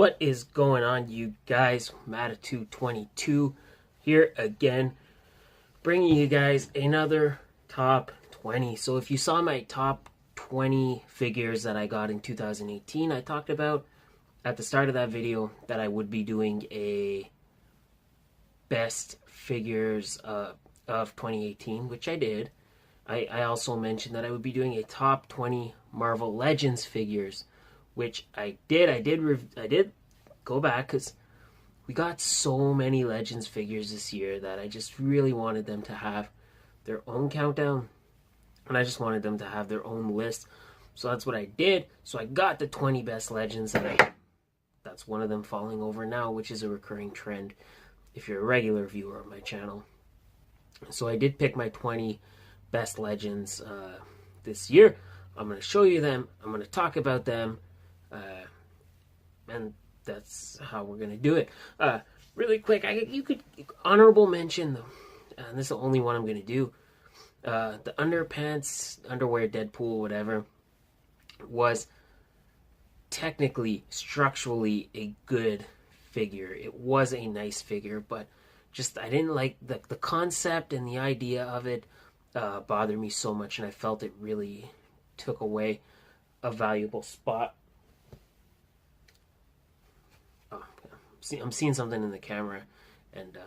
What is going on, you guys? Matitude22 here again, bringing you guys another top 20. So if you saw my top 20 figures that I got in 2018, I talked about at the start of that video that I would be doing a best figures of 2018, which I did. I also mentioned that I would be doing a top 20 Marvel Legends figures, which I did. I did go back because we got so many Legends figures this year that I just really wanted them to have their own countdown, and I just wanted them to have their own list. So that's what I did. So I got the 20 best Legends, and that's one of them falling over now, which is a recurring trend if you're a regular viewer of my channel. So I did pick my 20 best Legends this year. I'm going to show you them. I'm going to talk about them. And that's how we're going to do it. Really quick, you could honorable mention them. And this is the only one I'm going to do. The underpants, underwear, Deadpool, whatever, was technically, structurally a good figure. It was a nice figure, but just I didn't like the concept and the idea of it bothered me so much, and I felt it really took away a valuable spot. Oh, I'm seeing something in the camera, and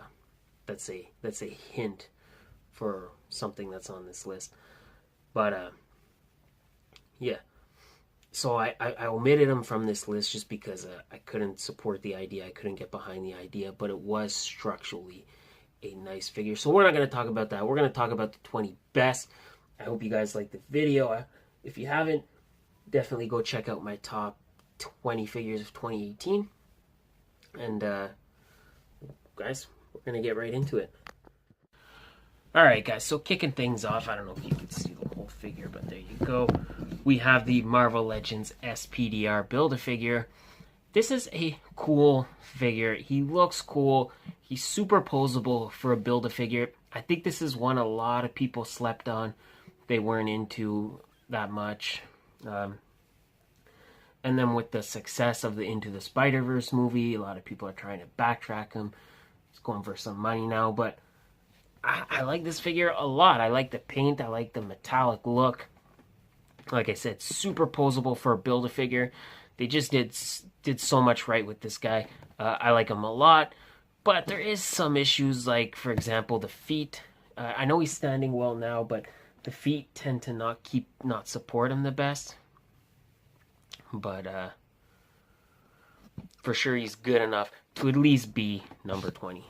that's a hint for something that's on this list. But yeah. So I omitted them from this list just because I couldn't support the idea. I couldn't get behind the idea, but it was structurally a nice figure. So we're not going to talk about that. We're going to talk about the 20 best. I hope you guys like the video. If you haven't, definitely go check out my top 20 figures of 2018. And guys, we're going to get right into it. Alright guys, so kicking things off, I don't know if you can see the whole figure, but there you go. We have the Marvel Legends SPDR Build-A-Figure. This is a cool figure. He looks cool. He's super posable for a Build-A-Figure. I think this is one a lot of people slept on. They weren't into that much. And then with the success of the Into the Spider-Verse movie, a lot of people are trying to backtrack him. He's going for some money now, but I like this figure a lot. I like the paint. I like the metallic look. Like I said, super posable for a Build-A-Figure. They just did so much right with this guy. I like him a lot. But there is some issues, like, for example, the feet. I know he's standing well now, but the feet tend to not support him the best. But for sure he's good enough to at least be number 20.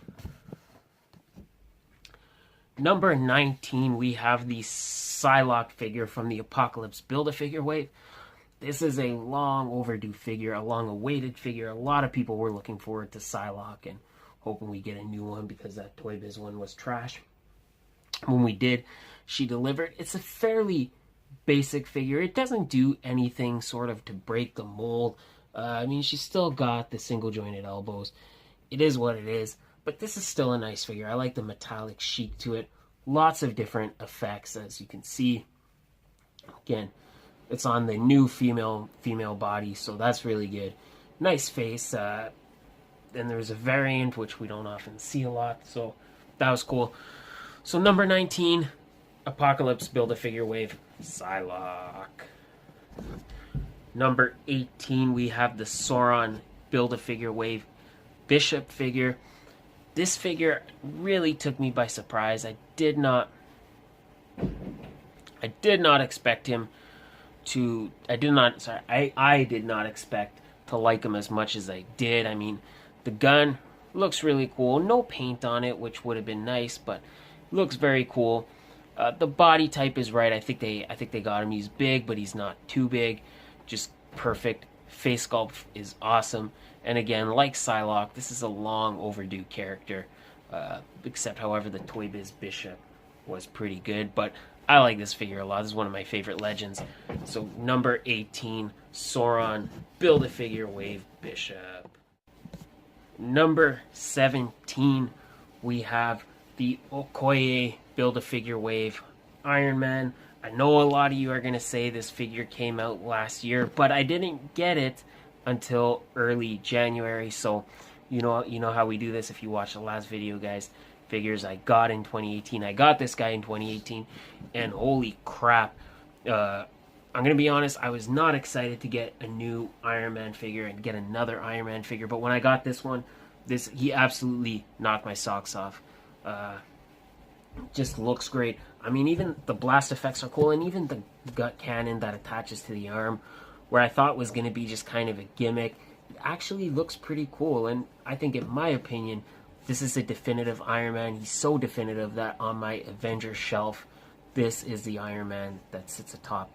Number 19, we have the Psylocke figure from the Apocalypse Build-A-Figure wave. This is a long overdue figure, a long awaited figure. A lot of people were looking forward to Psylocke and hoping we get a new one because that Toy Biz one was trash. When we did, she delivered. It's a fairly basic figure. It doesn't do anything sort of to break the mold. I mean, she's still got the single jointed elbows. It is what it is. But this is still a nice figure. I like the metallic chic to it. Lots of different effects, as you can see. Again, it's on the new female body, so that's really good. Nice face. Then there's a variant, which we don't often see a lot, so that was cool. So number 19, Apocalypse Build-A-Figure wave, Psylocke. Number 18, we have the Sauron Build-A-Figure wave, Bishop figure. This figure really took me by surprise. I did not expect him to. I did not expect to like him as much as I did. I mean, the gun looks really cool. No paint on it, which would have been nice, but looks very cool. The body type is right. I think they got him. He's big, but he's not too big. Just perfect. Face sculpt is awesome. And again, like Psylocke, this is a long overdue character. Except, however, the Toy Biz Bishop was pretty good. But I like this figure a lot. This is one of my favorite Legends. So, number 18, Sauron Build-A-Figure wave Bishop. Number 17, we have the Okoye Build-A-Figure wave Iron Man. I know a lot of you are going to say this figure came out last year, but I didn't get it until early January. So you know how we do this. If you watch the last video, guys, figures I got in 2018. I got this guy in 2018, and holy crap. I'm going to be honest, I was not excited to get a new Iron Man figure and get another Iron Man figure, but when I got this one, he absolutely knocked my socks off. Just looks great. I mean, even the blast effects are cool, and even the gut cannon that attaches to the arm, where I thought was going to be just kind of a gimmick, it actually looks pretty cool. And I think, in my opinion, this is a definitive Iron Man. He's so definitive that on my Avengers shelf, this is the Iron Man that sits atop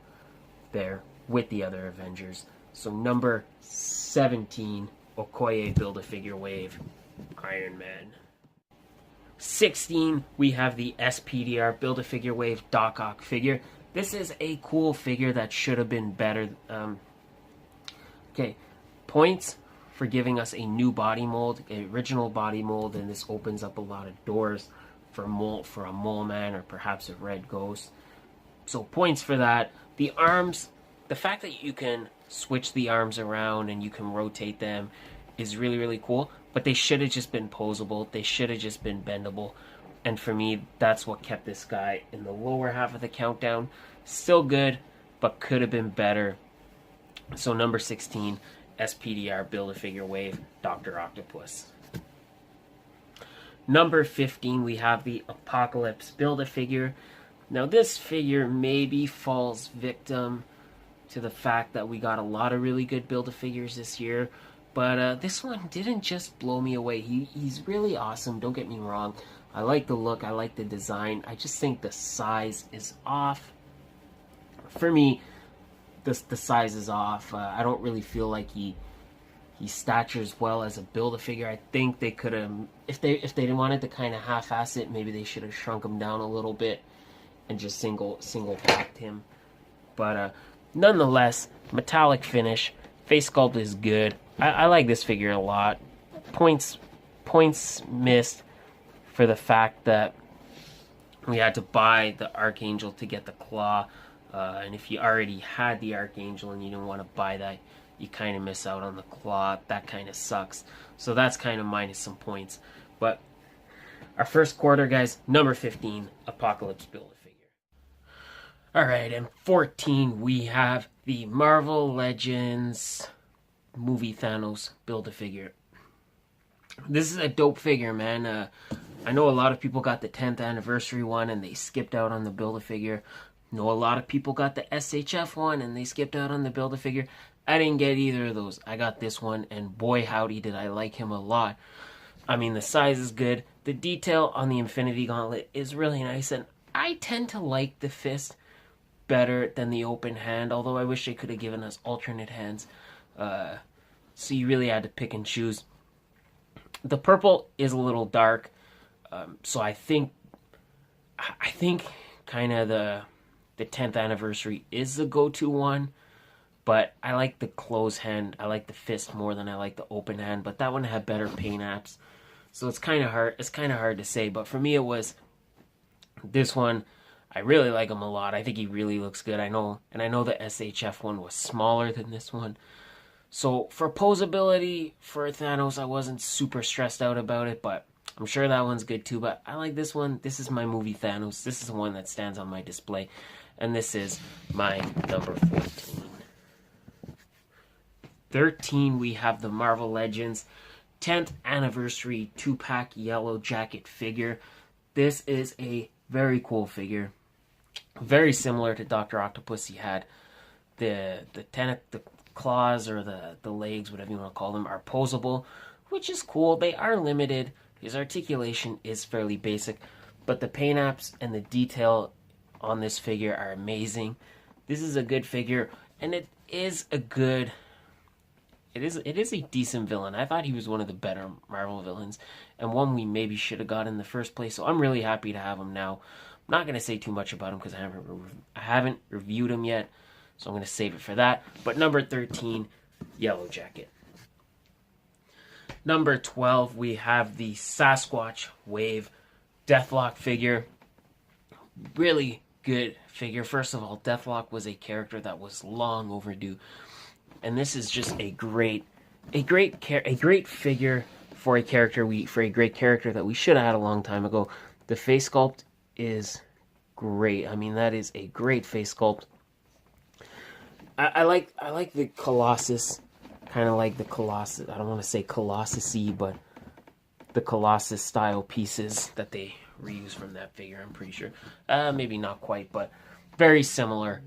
there with the other Avengers. So number 17, Okoye Build-A-Figure Wave, Iron Man. 16, we have the SPDR Build-A-Figure Wave Doc Ock figure. This is a cool figure that should have been better. Okay, points for giving us a new body mold, an original body mold, and this opens up a lot of doors for a Mole Man or perhaps a Red Ghost. So points for that. The arms, the fact that you can switch the arms around and you can rotate them is really, really cool. But they should have just been posable. They should have just been bendable. And for me, that's what kept this guy in the lower half of the countdown. Still good, but could have been better. So number 16, SPDR Build-A-Figure Wave, Dr. Octopus. Number 15, we have the Apocalypse Build-A-Figure. Now this figure maybe falls victim to the fact that we got a lot of really good Build-A-Figures this year. But this one didn't just blow me away. He's really awesome, don't get me wrong. I like the look, I like the design. I just think the size is off. For me, the size is off. I don't really feel like he statures well as a Build-A-Figure. I think they could have, if they wanted to kind of half-ass it, maybe they should have shrunk him down a little bit and just single packed him. But nonetheless, metallic finish, face sculpt is good. I like this figure a lot. Points missed for the fact that we had to buy the Archangel to get the claw. And if you already had the Archangel and you didn't want to buy that, you kind of miss out on the claw. That kind of sucks. So that's kind of minus some points. But our first quarter, guys, number 15, Apocalypse Build-A-Figure. Alright, and 14, we have the Marvel Legends movie Thanos Build-A-Figure. This is a dope figure, man. I know a lot of people got the 10th anniversary one and they skipped out on the Build-A-Figure. Know a lot of people got the SHF one and they skipped out on the Build-A-Figure. I didn't get either of those. I got this one, and boy howdy did I like him a lot. I mean, the size is good. The detail on the Infinity Gauntlet is really nice, and I tend to like the fist better than the open hand, although I wish they could have given us alternate hands. So you really had to pick and choose. The purple is a little dark, so I think kind of the 10th anniversary is the go-to one, but I like the closed hand. I like the fist more than I like the open hand, but that one had better paint apps, so it's kind of hard. It's kind of hard to say, but for me it was this one. I really like him a lot. I think he really looks good. I know the SHF one was smaller than this one. So for posability for Thanos, I wasn't super stressed out about it, but I'm sure that one's good too. But I like this one. This is my movie Thanos. This is the one that stands on my display. And this is my number 14. 13, we have the Marvel Legends 10th Anniversary 2-pack Yellow Jacket figure. This is a very cool figure. Very similar to Dr. Octopus. He had the claws or the legs, whatever you want to call them, are posable, which is cool. They are limited. His articulation is fairly basic, but the paint apps and the detail on this figure are amazing. This is a good figure, and it is a decent villain. I thought he was one of the better Marvel villains, and one we maybe should have got in the first place, so I'm really happy to have him now. I'm not going to say too much about him because I haven't reviewed him yet, so I'm going to save it for that. But number 13, Yellow Jacket. Number 12, we have the Sasquatch Wave Deathlock figure. Really good figure. First of all, Deathlock was a character that was long overdue. and this is just a great figure for a great character that we should have had a long time ago. The face sculpt is great. I mean, that is a great face sculpt. I like the Colossus, kind of like the Colossus. I don't want to say Colossus-y, but the Colossus style pieces that they reuse from that figure. I'm pretty sure. Maybe not quite, but very similar.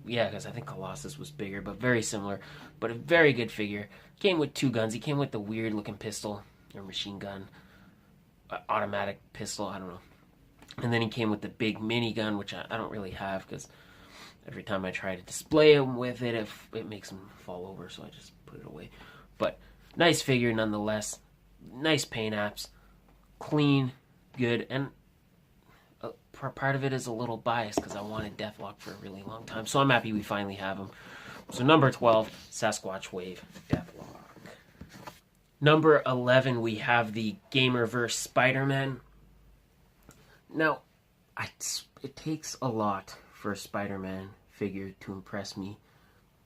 Yeah, because I think Colossus was bigger, but very similar. But a very good figure. Came with 2 guns. He came with the weird looking pistol or machine gun, automatic pistol. I don't know. And then he came with the big minigun, which I don't really have because every time I try to display him with it, it makes him fall over, so I just put it away. But nice figure nonetheless. Nice paint apps. Clean, good, and part of it is a little biased because I wanted Deathlock for a really long time. So I'm happy we finally have him. So number 12, Sasquatch Wave Deathlock. Number 11, we have the Gamerverse Spider-Man. Now, it takes a lot for a Spider-Man figure to impress me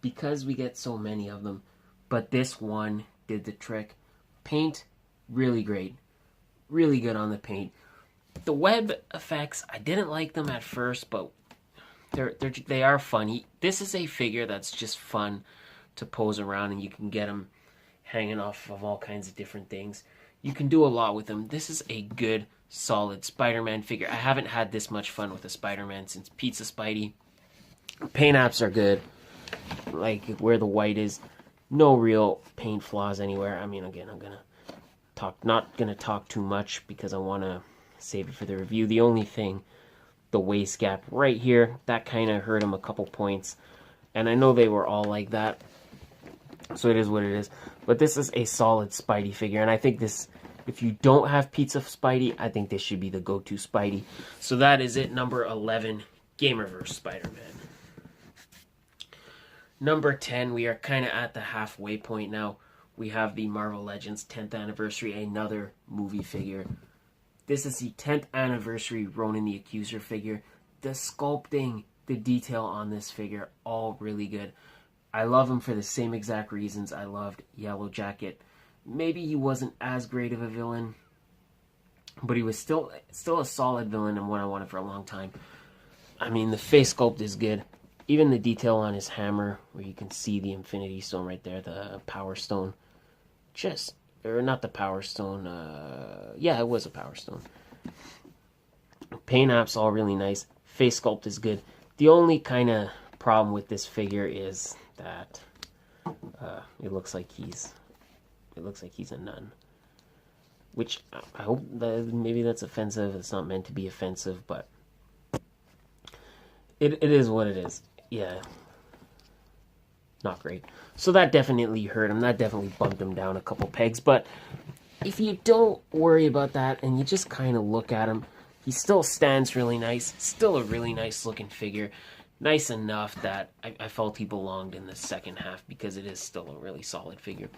because we get so many of them. But this one did the trick. Paint, really great. Really good on the paint. The web effects, I didn't like them at first, but they are funny. This is a figure that's just fun to pose around, and you can get them hanging off of all kinds of different things. You can do a lot with them. This is a good, solid Spider-Man figure. I haven't had this much fun with a Spider-Man since Pizza Spidey. Paint apps are good, like where the white is. No real paint flaws anywhere. I mean, again, I'm not gonna talk too much because I want to save it for the review. The only thing, the waist gap right here, that kind of hurt him a couple points, and I know they were all like that, so it is what it is. But this is a solid Spidey figure, and I think this, if you don't have Pizza Spidey, I think this should be the go-to Spidey. So that is it, number 11, Gamerverse Spider-Man. Number 10, we are kind of at the halfway point now. We have the Marvel Legends 10th anniversary, another movie figure. This is the 10th anniversary Ronan the Accuser figure. The sculpting, the detail on this figure, all really good. I love him for the same exact reasons I loved Yellow Jacket. Maybe he wasn't as great of a villain, but he was still a solid villain and one I wanted for a long time. I mean, the face sculpt is good. Even the detail on his hammer, where you can see the Infinity Stone right there, the Power Stone. Or not the Power Stone, yeah, it was a Power Stone. Paint apps all really nice. Face sculpt is good. The only kind of problem with this figure is that it looks like he's a nun. Which, I hope that maybe that's offensive. It's not meant to be offensive, but it is what it is. Yeah. Not great. So that definitely hurt him. That definitely bumped him down a couple pegs. But if you don't worry about that and you just kind of look at him, he still stands really nice. Still a really nice looking figure. Nice enough that I felt he belonged in the second half because it is still a really solid figure.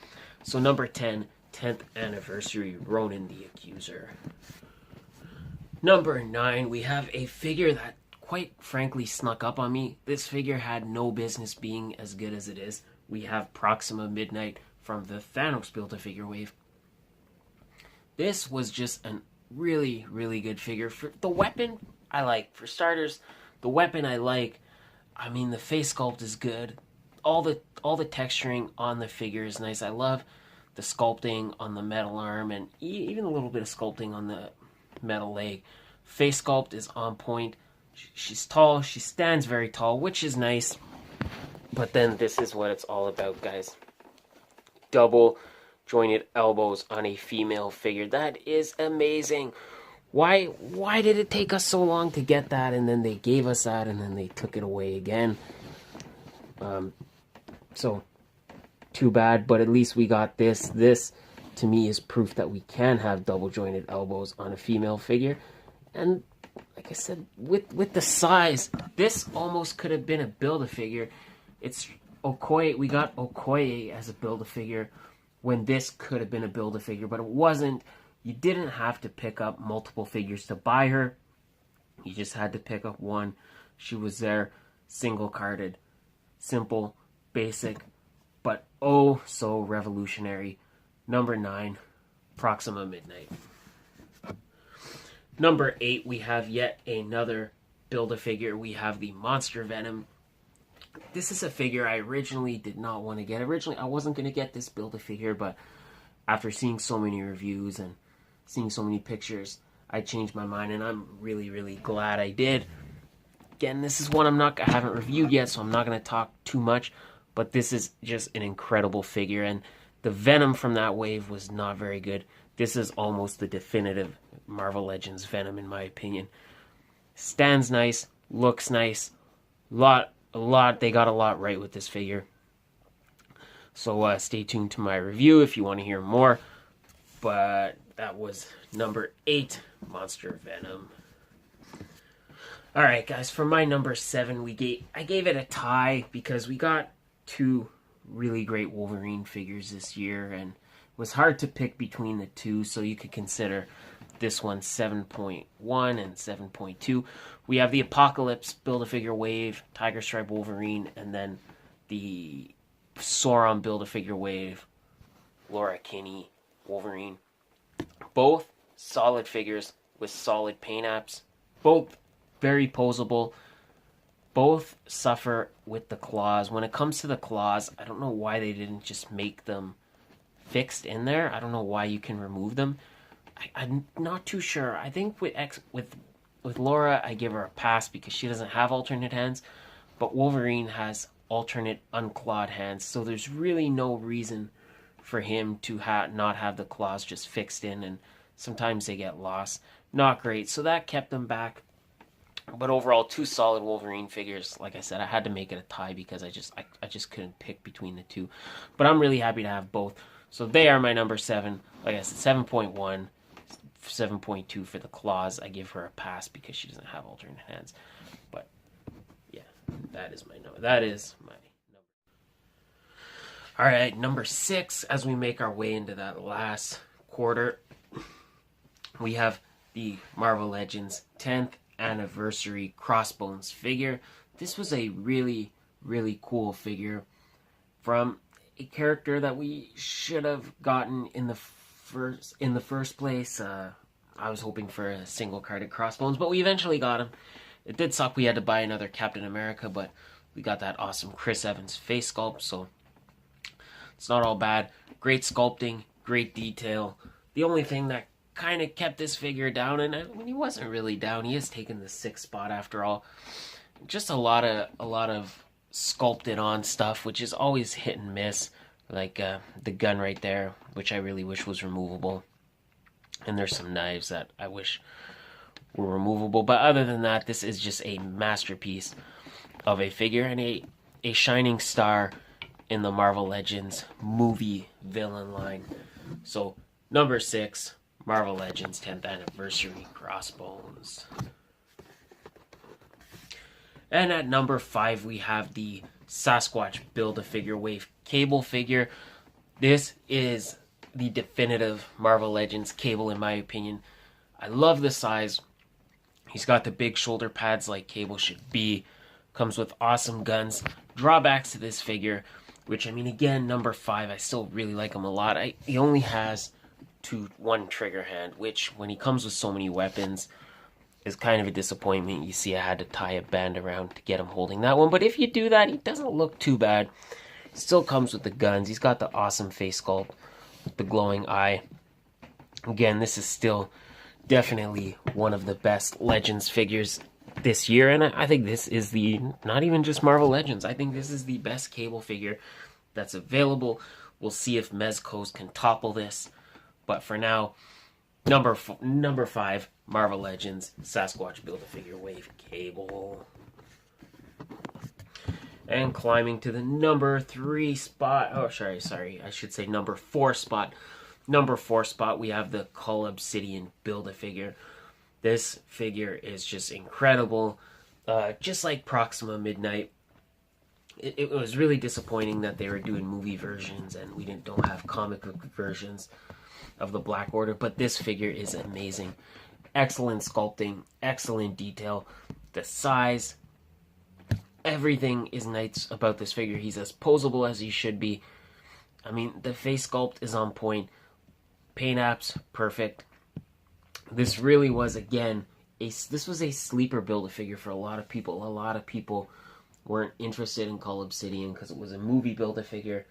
So number 10, 10th anniversary Ronan the Accuser. Number 9, we have a figure that quite frankly snuck up on me. This figure had no business being as good as it is. We have Proxima Midnight from the Thanos Build-A-Figure wave. This was just a really, really good figure. For the weapon, I like. For starters, the weapon I like. I mean, the face sculpt is good. All the texturing on the figure is nice. I love the sculpting on the metal arm and even a little bit of sculpting on the metal leg. Face sculpt is on point. She's tall. She stands very tall, which is nice. But then this is what it's all about, guys. Double jointed elbows on a female figure. That is amazing. Why did it take us so long to get that, and then they gave us that, and then they took it away again? So, too bad, but at least we got this. This, to me, is proof that we can have double jointed elbows on a female figure. And like I said, with the size, this almost could have been a Build-A-Figure. It's Okoye. We got Okoye as a Build-A-Figure when this could have been a Build-A-Figure, but it wasn't. You didn't have to pick up multiple figures to buy her. You just had to pick up one. She was there, single-carded, simple, basic, but oh so revolutionary. Number 9, Proxima Midnight. Number 8, we have yet another Build-A-Figure. We have the Monster Venom. This is a figure I originally did not want to get. Originally, I wasn't going to get this Build-A-Figure, but after seeing so many reviews and seeing so many pictures, I changed my mind, and I'm really, really glad I did. Again, this is one I haven't reviewed yet, so I'm not going to talk too much, but this is just an incredible figure, and the Venom from that wave was not very good. This is almost the definitive Marvel Legends Venom, in my opinion. Stands nice, looks nice, they got a lot right with this figure. So stay tuned to my review if you want to hear more. But that was number 8, Monster Venom. Alright guys, for my number 7, I gave it a tie because we got 2 really great Wolverine figures this year, and it was hard to pick between the 2, so you could consider this one 7.1 and 7.2. We have the Apocalypse Build-A-Figure Wave, Tiger Stripe Wolverine, and then the Sauron Build-A-Figure Wave, Laura Kinney Wolverine. Both solid figures with solid paint apps. Both very posable. Both suffer with the claws. When it comes to the claws, I don't know why they didn't just make them fixed in there. I don't know why you can remove them. I'm not too sure. I think with Laura, I give her a pass because she doesn't have alternate hands. But Wolverine has alternate unclawed hands, so there's really no reason for him to not have the claws just fixed in, and sometimes they get lost. Not great, so that kept them back. But overall, 2 solid Wolverine figures. Like I said, I had to make it a tie because I just couldn't pick between the 2. But I'm really happy to have both. So they are my number 7. Like I said, 7.1, 7.2 for the claws. I give her a pass because she doesn't have alternate hands. But yeah, that is my number. That is my number. All right, number 6. As we make our way into that last quarter, we have the Marvel Legends 10th anniversary Crossbones figure. This was a really, really cool figure from a character that we should have gotten in the first place. I was hoping for a single-carded Crossbones, but we eventually got him. It did suck we had to buy another Captain America, but we got that awesome Chris Evans face sculpt, so it's not all bad. Great sculpting, great detail. The only thing that kind of kept this figure down, and he wasn't really down. He has taken the 6th spot after all. Just a lot of sculpted on stuff, which is always hit and miss. Like the gun right there, which I really wish was removable. And there's some knives that I wish were removable. But other than that, this is just a masterpiece of a figure and a shining star in the Marvel Legends movie villain line. So number 6. Marvel Legends 10th Anniversary Crossbones. And at number 5, we have the Sasquatch Build-A-Figure Wave Cable figure. This is the definitive Marvel Legends Cable, in my opinion. I love the size. He's got the big shoulder pads like Cable should be. Comes with awesome guns. Drawbacks to this figure, which, I mean, again, number 5, I still really like him a lot. He only has one trigger hand, which when he comes with so many weapons is kind of a disappointment. You see, I had to tie a band around to get him holding that one, but if you do that, he doesn't look too bad. He still comes with the guns. He's got the awesome face sculpt with the glowing eye. Again, this is still definitely one of the best Legends figures this year, and I think this is not even just Marvel Legends, I think this is the best Cable figure that's available. We'll see if Mezco's can topple this. But for now, number 5, Marvel Legends, Sasquatch Build-A-Figure Wave Cable. And climbing to the number 3 spot. Oh, sorry. I should say number 4 spot. Number 4 spot, we have the Cull Obsidian Build-A-Figure. This figure is just incredible. Just like Proxima Midnight. It was really disappointing that they were doing movie versions and we don't have comic book versions of the Black Order, but this figure is amazing. Excellent sculpting, excellent detail, the size, everything is nice about this figure. He's as posable as he should be. I mean, the face sculpt is on point. Paint apps, perfect. This really was, again, this was a sleeper Build-A-Figure for a lot of people. A lot of people weren't interested in Cull Obsidian because it was a movie Build-A-Figure.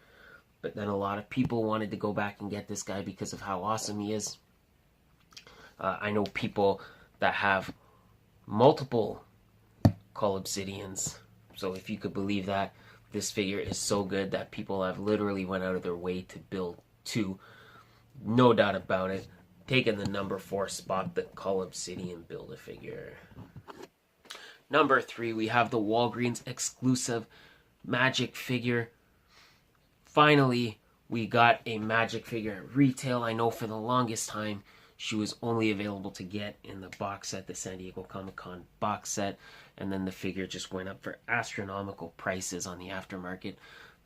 But then a lot of people wanted to go back and get this guy because of how awesome he is. I know people that have multiple Cull Obsidians. So if you could believe that, this figure is so good that people have literally went out of their way to build 2. No doubt about it. Taking the number 4 spot, the Cull Obsidian Build-A-Figure. Number 3, we have the Walgreens exclusive Magic figure. Finally, we got a Magic figure at retail. I know for the longest time, she was only available to get in the box set, the San Diego Comic-Con box set, and then the figure just went up for astronomical prices on the aftermarket.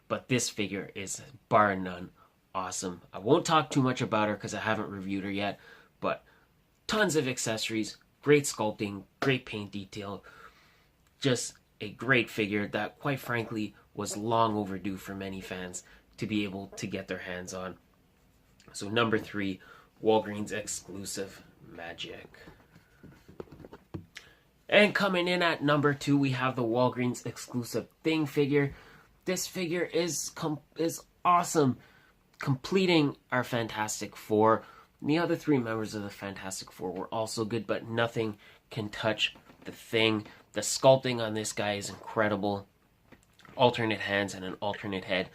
But this figure is, bar none, awesome. I won't talk too much about her because I haven't reviewed her yet, but tons of accessories, great sculpting, great paint detail, just a great figure that, quite frankly, was long overdue for many fans to be able to get their hands on. So number 3, Walgreens exclusive Magic. And coming in at number 2, we have the Walgreens exclusive Thing figure. This figure is awesome, completing our Fantastic Four. The other 3 members of the Fantastic Four were also good, but nothing can touch the Thing. The sculpting on this guy is incredible. Alternate hands and an alternate head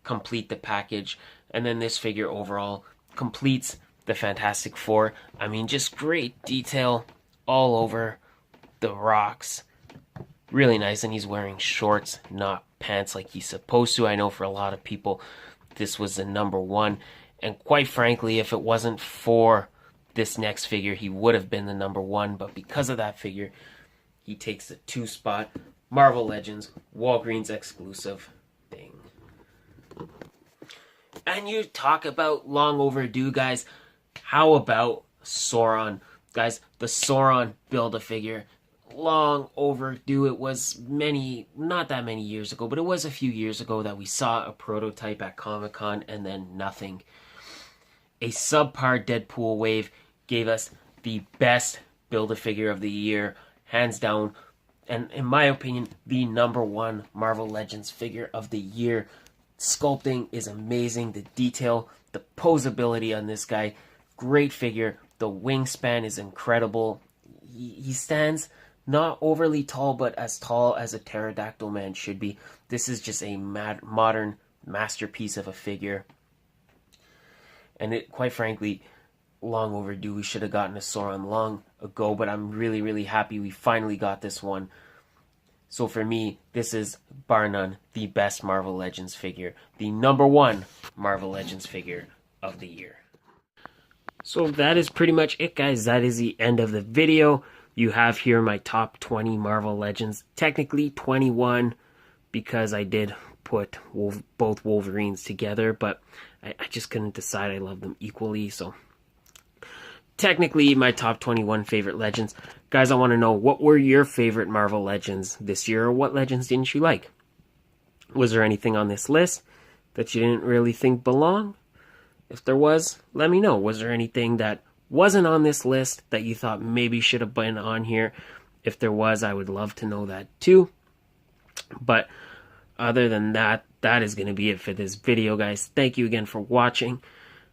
complete the package. And then this figure overall completes the Fantastic Four. I mean, just great detail all over the rocks. Really nice. And he's wearing shorts, not pants like he's supposed to. I know for a lot of people, this was the number 1. And quite frankly, if it wasn't for this next figure, he would have been the number 1. But because of that figure, he takes the 2 spot. Marvel Legends, Walgreens exclusive Thing. And you talk about long overdue, guys. How about Sauron? Guys, the Sauron Build-A-Figure, long overdue. It was not that many years ago, but it was a few years ago that we saw a prototype at Comic-Con and then nothing. A subpar Deadpool wave gave us the best Build-A-Figure of the year, hands down, and in my opinion, the number 1 Marvel Legends figure of the year. Sculpting is amazing. The detail, the posability on this guy, great figure. The wingspan is incredible. He stands not overly tall, but as tall as a pterodactyl man should be. This is just a modern masterpiece of a figure. And it, quite frankly, long overdue. We should have gotten a Sauron long ago, but I'm really, really happy we finally got this one. So for me, this is, bar none, the best Marvel Legends figure. The number 1 Marvel Legends figure of the year. So that is pretty much it, guys. That is the end of the video. You have here my top 20 Marvel Legends. Technically 21 because I did put both Wolverines together, but I just couldn't decide. I love them equally, so technically my top 21 favorite Legends. Guys, I want to know, what were your favorite Marvel Legends this year, or what Legends didn't you like? Was there anything on this list that you didn't really think belonged? If there was, let me know. Was there anything that wasn't on this list that you thought maybe should have been on here? If there was, I would love to know that too. But other than that, that is going to be it for this video, guys. Thank you again for watching.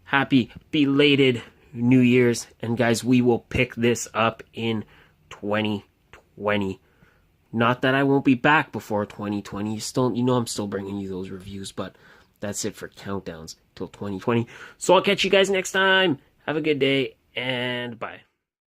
Happy belated New Year's. And guys, we will pick this up in 2020. Not that I won't be back before 2020. You know I'm still bringing you those reviews, but that's it for countdowns till 2020. So I'll catch you guys next time. Have a good day, and bye.